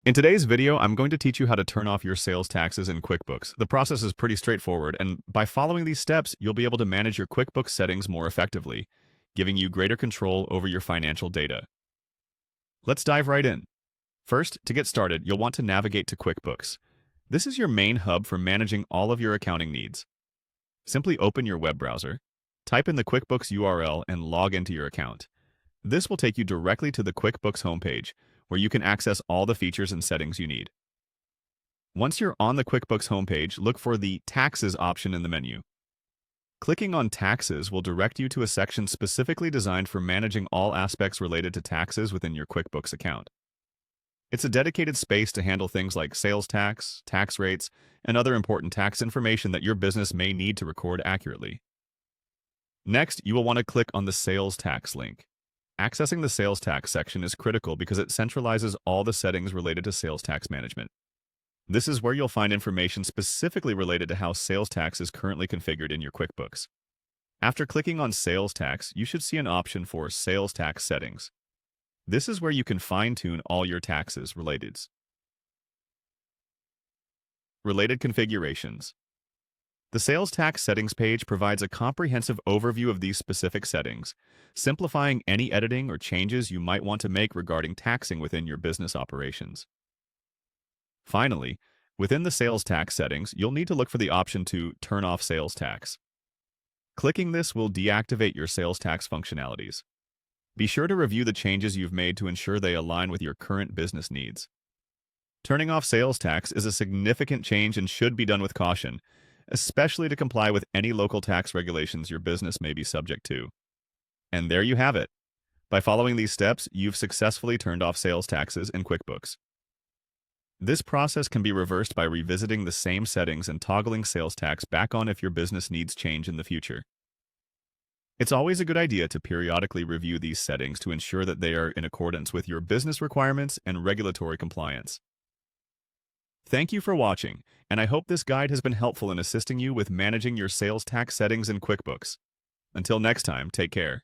In today's video, I'm going to teach you how to turn off your sales taxes in QuickBooks. The process is pretty straightforward, and by following these steps, you'll be able to manage your QuickBooks settings more effectively, giving you greater control over your financial data. Let's dive right in. First, to get started, you'll want to navigate to QuickBooks. This is your main hub for managing all of your accounting needs. Simply open your web browser, type in the QuickBooks URL, and log into your account. This will take you directly to the QuickBooks homepage, where you can access all the features and settings you need. Once you're on the QuickBooks homepage, look for the Taxes option in the menu. Clicking on Taxes will direct you to a section specifically designed for managing all aspects related to taxes within your QuickBooks account. It's a dedicated space to handle things like sales tax, tax rates, and other important tax information that your business may need to record accurately. Next, you will want to click on the Sales Tax link. Accessing the sales tax section is critical because it centralizes all the settings related to sales tax management. This is where you'll find information specifically related to how sales tax is currently configured in your QuickBooks. After clicking on Sales Tax, you should see an option for Sales Tax Settings. This is where you can fine-tune all your taxes related configurations. The Sales Tax Settings page provides a comprehensive overview of these specific settings, simplifying any editing or changes you might want to make regarding taxing within your business operations. Finally, within the sales tax settings, you'll need to look for the option to turn off sales tax. Clicking this will deactivate your sales tax functionalities. Be sure to review the changes you've made to ensure they align with your current business needs. Turning off sales tax is a significant change and should be done with caution, especially to comply with any local tax regulations your business may be subject to. And there you have it. By following these steps, you've successfully turned off sales taxes in QuickBooks. This process can be reversed by revisiting the same settings and toggling sales tax back on if your business needs change in the future. It's always a good idea to periodically review these settings to ensure that they are in accordance with your business requirements and regulatory compliance. Thank you for watching, and I hope this guide has been helpful in assisting you with managing your sales tax settings in QuickBooks. Until next time, take care.